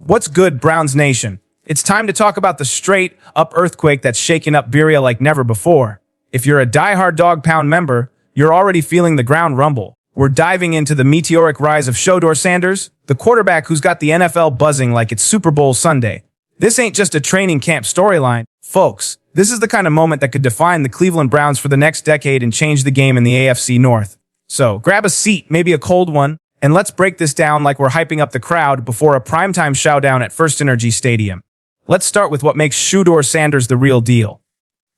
What's good, Browns Nation? It's time to talk about the straight-up earthquake that's shaken up Berea like never before. If you're a diehard Dog Pound member, you're already feeling the ground rumble. We're diving into the meteoric rise of Shedeur Sanders, the quarterback who's got the NFL buzzing like it's Super Bowl Sunday. This ain't just a training camp storyline, folks. This is the kind of moment that could define the Cleveland Browns for the next decade and change the game in the AFC North. So, grab a seat, maybe a cold one, and let's break this down like we're hyping up the crowd before a primetime showdown at First Energy Stadium. Let's start with what makes Shedeur Sanders the real deal.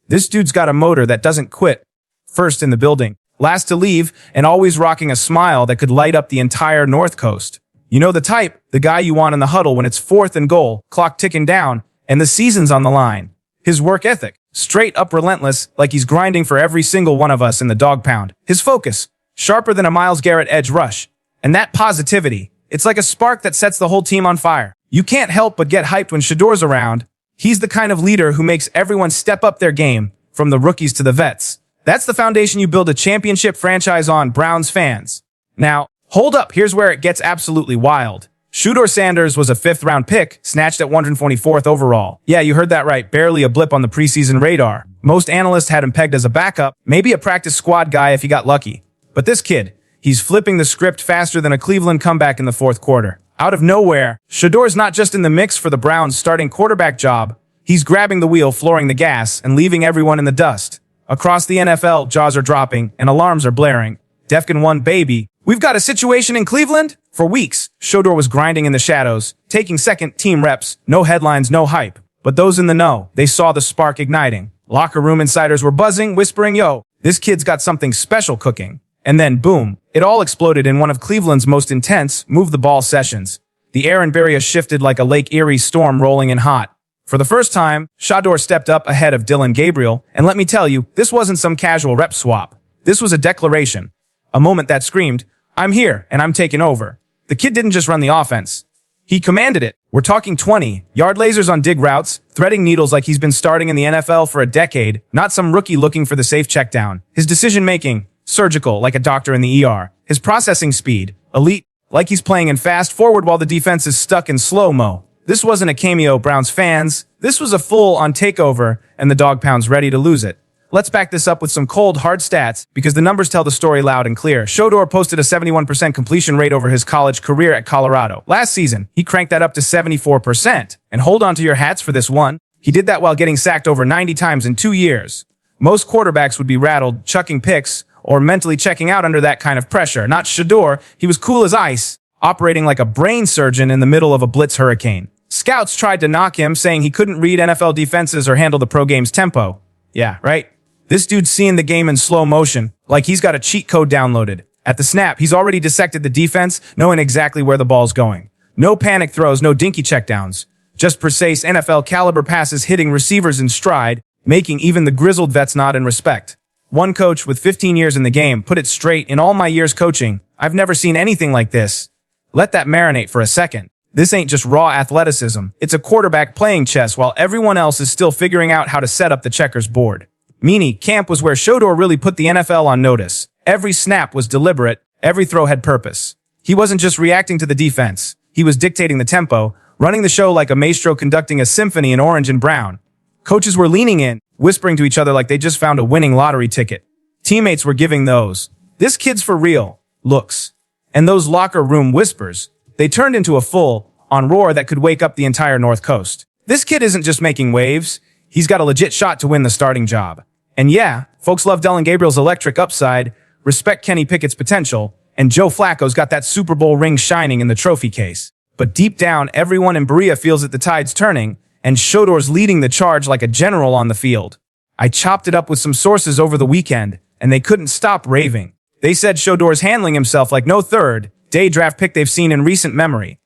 This dude's got a motor that doesn't quit. First in the building, last to leave, and always rocking a smile that could light up the entire North Coast. You know the type, the guy you want in the huddle when it's 4th and goal, clock ticking down, and the season's on the line. His work ethic, straight up relentless, like he's grinding for every single one of us in the Dog Pound. His focus, sharper than a Myles Garrett edge rush. And that positivity, it's like a spark that sets the whole team on fire. You can't help but get hyped when Shedeur's around. He's the kind of leader who makes everyone step up their game, from the rookies to the vets. That's the foundation you build a championship franchise on, Browns fans. Now, hold up, here's where it gets absolutely wild. Shedeur Sanders was a 5th-round pick, snatched at 124th overall. Yeah, you heard that right, barely a blip on the preseason radar. Most analysts had him pegged as a backup, maybe a practice squad guy if he got lucky. But this kid, he's flipping the script faster than a Cleveland comeback in the 4th quarter. Out of nowhere, Shedeur's not just in the mix for the Browns' starting quarterback job. He's grabbing the wheel, flooring the gas, and leaving everyone in the dust. Across the NFL, jaws are dropping, and alarms are blaring. Defcon 1, baby. We've got a situation in Cleveland? For weeks, Shedeur was grinding in the shadows, taking second-team reps, no headlines, no hype. But those in the know, they saw the spark igniting. Locker room insiders were buzzing, whispering, yo, this kid's got something special cooking. And then, boom, it all exploded in one of Cleveland's most intense move-the-ball sessions. The air in Berea shifted like a Lake Erie storm rolling in hot. For the first time, Shedeur stepped up ahead of Dillon Gabriel, and let me tell you, this wasn't some casual rep swap. This was a declaration. A moment that screamed, I'm here, and I'm taking over. The kid didn't just run the offense. He commanded it. We're talking 20-yard lasers on dig routes, threading needles like he's been starting in the NFL for a decade, not some rookie looking for the safe checkdown. His decision-making, surgical, like a doctor in the ER. His processing speed, elite, like he's playing in fast forward while the defense is stuck in slow-mo. This wasn't a cameo, Browns fans. This was a full-on takeover, and the Dog Pound's ready to lose it. Let's back this up with some cold, hard stats, because the numbers tell the story loud and clear. Shedeur posted a 71% completion rate over his college career at Colorado. Last season, he cranked that up to 74%. And hold on to your hats for this one. He did that while getting sacked over 90 times in 2 years. Most quarterbacks would be rattled, chucking picks, or mentally checking out under that kind of pressure. Not Shedeur. He was cool as ice, operating like a brain surgeon in the middle of a blitz hurricane. Scouts tried to knock him, saying he couldn't read NFL defenses or handle the pro game's tempo. Yeah, right? This dude's seeing the game in slow motion, like he's got a cheat code downloaded. At the snap, he's already dissected the defense, knowing exactly where the ball's going. No panic throws, no dinky checkdowns. Just precise NFL-caliber passes hitting receivers in stride, making even the grizzled vets nod in respect. One coach with 15 years in the game put it straight, in all my years coaching, I've never seen anything like this. Let that marinate for a second. This ain't just raw athleticism. It's a quarterback playing chess while everyone else is still figuring out how to set up the checkers board. Meaning, camp was where Shedeur really put the NFL on notice. Every snap was deliberate, every throw had purpose. He wasn't just reacting to the defense. He was dictating the tempo, running the show like a maestro conducting a symphony in orange and brown. Coaches were leaning in, whispering to each other like they just found a winning lottery ticket. Teammates were giving those, this kid's for real, looks. And those locker room whispers, they turned into a full-on roar that could wake up the entire North Coast. This kid isn't just making waves, he's got a legit shot to win the starting job. And yeah, folks love Dillon Gabriel's electric upside, respect Kenny Pickett's potential, and Joe Flacco's got that Super Bowl ring shining in the trophy case. But deep down, everyone in Berea feels that the tide's turning, and Shedeur's leading the charge like a general on the field. I chopped it up with some sources over the weekend, and they couldn't stop raving. They said Shedeur's handling himself like no third-day draft pick they've seen in recent memory.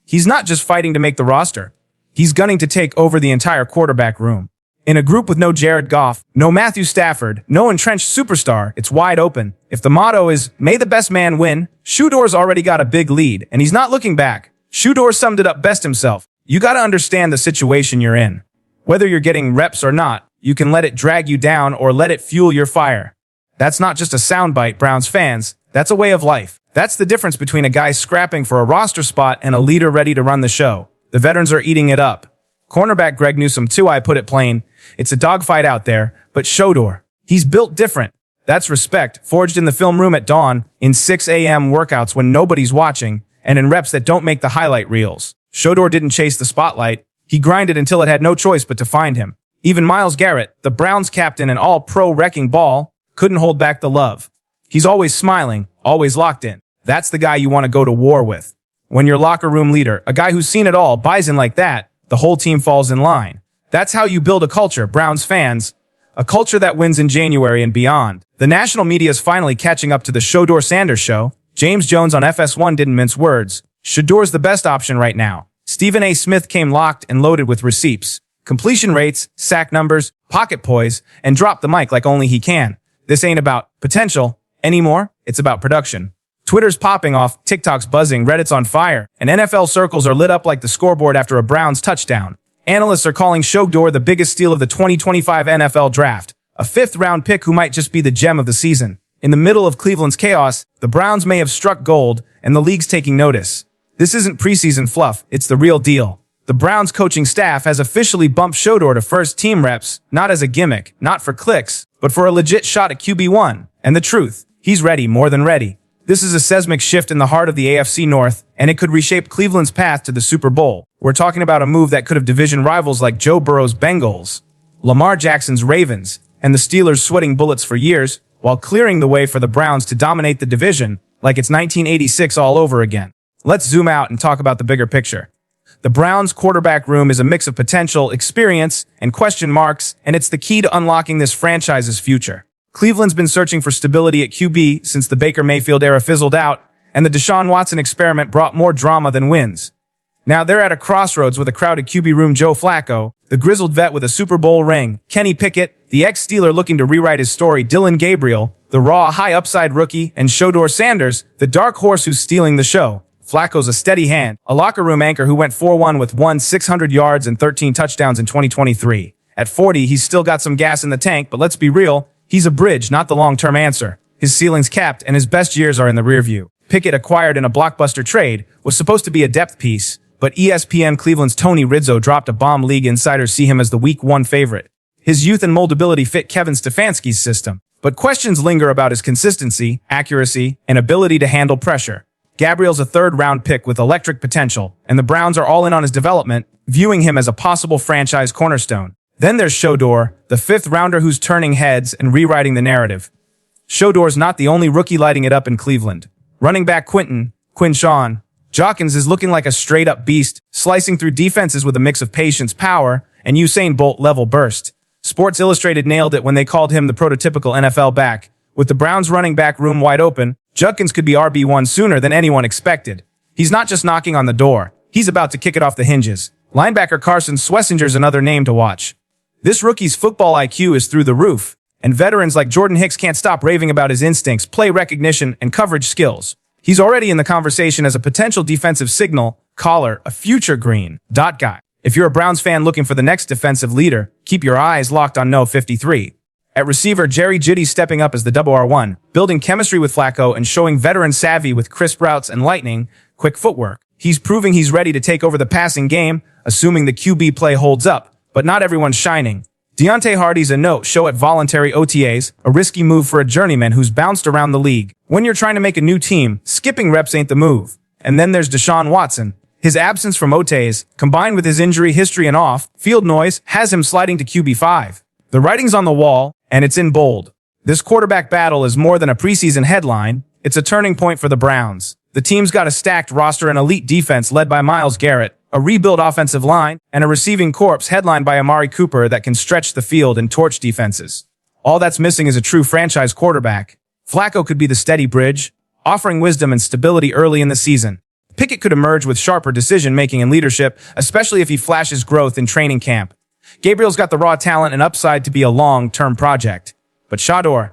He's not just fighting to make the roster. He's gunning to take over the entire quarterback room. In a group with no Jared Goff, no Matthew Stafford, no entrenched superstar, it's wide open. If the motto is, may the best man win, Shedeur's already got a big lead, and he's not looking back. Shedeur summed it up best himself. You gotta understand the situation you're in. Whether you're getting reps or not, you can let it drag you down or let it fuel your fire. That's not just a soundbite, Browns fans. That's a way of life. That's the difference between a guy scrapping for a roster spot and a leader ready to run the show. The veterans are eating it up. Cornerback Greg Newsome, too, I put it plain. It's a dogfight out there, but Shedeur, he's built different. That's respect, forged in the film room at dawn, in 6 a.m. workouts when nobody's watching, and in reps that don't make the highlight reels. Shedeur didn't chase the spotlight. He grinded until it had no choice but to find him. Even Myles Garrett, the Browns captain and all-pro wrecking ball, couldn't hold back the love. He's always smiling, always locked in. That's the guy you want to go to war with. When your locker room leader, a guy who's seen it all, buys in like that, the whole team falls in line. That's how you build a culture, Browns fans. A culture that wins in January and beyond. The national media is finally catching up to the Shedeur Sanders show. James Jones on FS1 didn't mince words. Shedeur's the best option right now. Stephen A. Smith came locked and loaded with receipts, completion rates, sack numbers, pocket poise, and dropped the mic like only he can. This ain't about potential anymore. It's about production. Twitter's popping off, TikTok's buzzing, Reddit's on fire, and NFL circles are lit up like the scoreboard after a Browns touchdown. Analysts are calling Shedeur the biggest steal of the 2025 NFL draft, a fifth-round pick who might just be the gem of the season. In the middle of Cleveland's chaos, the Browns may have struck gold, and the league's taking notice. This isn't preseason fluff, it's the real deal. The Browns coaching staff has officially bumped Shedeur to first-team reps, not as a gimmick, not for clicks, but for a legit shot at QB1. And the truth, he's ready, more than ready. This is a seismic shift in the heart of the AFC North, and it could reshape Cleveland's path to the Super Bowl. We're talking about a move that could have division rivals like Joe Burrow's Bengals, Lamar Jackson's Ravens, and the Steelers sweating bullets for years, while clearing the way for the Browns to dominate the division like it's 1986 all over again. Let's zoom out and talk about the bigger picture. The Browns' quarterback room is a mix of potential, experience, and question marks, and it's the key to unlocking this franchise's future. Cleveland's been searching for stability at QB since the Baker Mayfield era fizzled out, and the Deshaun Watson experiment brought more drama than wins. Now they're at a crossroads with a crowded QB room. Joe Flacco, the grizzled vet with a Super Bowl ring, Kenny Pickett, the ex-Steeler looking to rewrite his story, Dylan Gabriel, the raw, high-upside rookie, and Shedeur Sanders, the dark horse who's stealing the show. Flacco's a steady hand, a locker room anchor who went 4-1 with 600 yards and 13 touchdowns in 2023. At 40, he's still got some gas in the tank, but let's be real, he's a bridge, not the long-term answer. His ceiling's capped, and his best years are in the rearview. Pickett, acquired in a blockbuster trade, was supposed to be a depth piece, but ESPN Cleveland's Tony Rizzo dropped a bomb. League insiders see him as the Week 1 favorite. His youth and moldability fit Kevin Stefanski's system, but questions linger about his consistency, accuracy, and ability to handle pressure. Gabriel's a third-round pick with electric potential, and the Browns are all in on his development, viewing him as a possible franchise cornerstone. Then there's Shedeur, the fifth-rounder who's turning heads and rewriting the narrative. Shedeur's not the only rookie lighting it up in Cleveland. Running back Quinshon Jawkins is looking like a straight-up beast, slicing through defenses with a mix of patience, power, and Usain Bolt-level burst. Sports Illustrated nailed it when they called him the prototypical NFL back. With the Browns running back room wide open, Judkins could be RB1 sooner than anyone expected. He's not just knocking on the door, he's about to kick it off the hinges. Linebacker Carson Schwarzenegger's another name to watch. This rookie's football IQ is through the roof, and veterans like Jordan Hicks can't stop raving about his instincts, play recognition, and coverage skills. He's already in the conversation as a potential defensive signal caller, a future green dot guy. If you're a Browns fan looking for the next defensive leader, keep your eyes locked on No. 53. At receiver, Jerry Jeudy stepping up as the WR1, building chemistry with Flacco and showing veteran savvy with crisp routes and lightning, quick footwork. He's proving he's ready to take over the passing game, assuming the QB play holds up, but not everyone's shining. Deontay Hardy's a no-show at voluntary OTAs, a risky move for a journeyman who's bounced around the league. When you're trying to make a new team, skipping reps ain't the move. And then there's Deshaun Watson. His absence from OTAs, combined with his injury history and off-field noise, has him sliding to QB5. The writing's on the wall, and it's in bold. This quarterback battle is more than a preseason headline, it's a turning point for the Browns. The team's got a stacked roster and elite defense led by Myles Garrett, a rebuilt offensive line, and a receiving corps headlined by Amari Cooper that can stretch the field and torch defenses. All that's missing is a true franchise quarterback. Flacco could be the steady bridge, offering wisdom and stability early in the season. Pickett could emerge with sharper decision-making and leadership, especially if he flashes growth in training camp. Gabriel's got the raw talent and upside to be a long-term project. But Shedeur,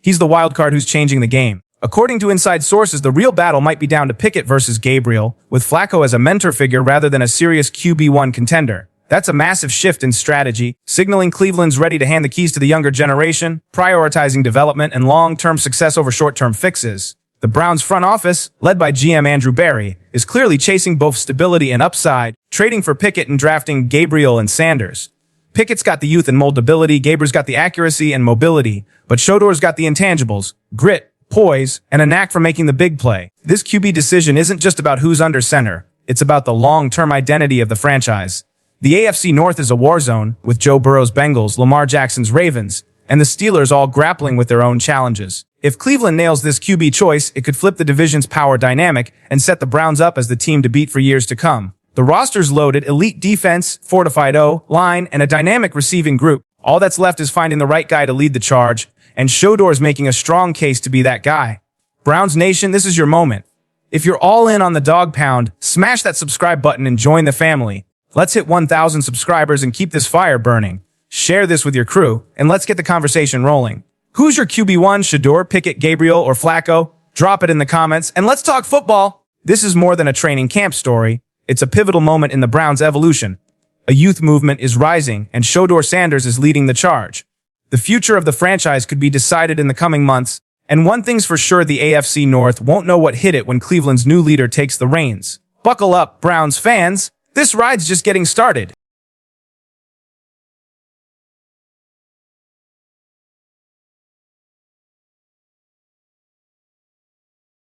he's the wild card who's changing the game. According to inside sources, the real battle might be down to Pickett versus Gabriel, with Flacco as a mentor figure rather than a serious QB1 contender. That's a massive shift in strategy, signaling Cleveland's ready to hand the keys to the younger generation, prioritizing development and long-term success over short-term fixes. The Browns front office, led by GM Andrew Berry, is clearly chasing both stability and upside, trading for Pickett and drafting Gabriel and Sanders. Pickett's got the youth and moldability, Gabriel's got the accuracy and mobility, but Shedeur's got the intangibles, grit, poise, and a knack for making the big play. This QB decision isn't just about who's under center, it's about the long-term identity of the franchise. The AFC North is a war zone, with Joe Burrow's Bengals, Lamar Jackson's Ravens, and the Steelers all grappling with their own challenges. If Cleveland nails this QB choice, it could flip the division's power dynamic and set the Browns up as the team to beat for years to come. The roster's loaded, elite defense, fortified O-line, and a dynamic receiving group. All that's left is finding the right guy to lead the charge, and Shedeur's making a strong case to be that guy. Browns Nation, this is your moment. If you're all in on the dog pound, smash that subscribe button and join the family. Let's hit 1,000 subscribers and keep this fire burning. Share this with your crew, and let's get the conversation rolling. Who's your QB1, Shedeur, Pickett, Gabriel, or Flacco? Drop it in the comments, and let's talk football! This is more than a training camp story. It's a pivotal moment in the Browns' evolution. A youth movement is rising, and Shedeur Sanders is leading the charge. The future of the franchise could be decided in the coming months, and one thing's for sure, the AFC North won't know what hit it when Cleveland's new leader takes the reins. Buckle up, Browns fans! This ride's just getting started.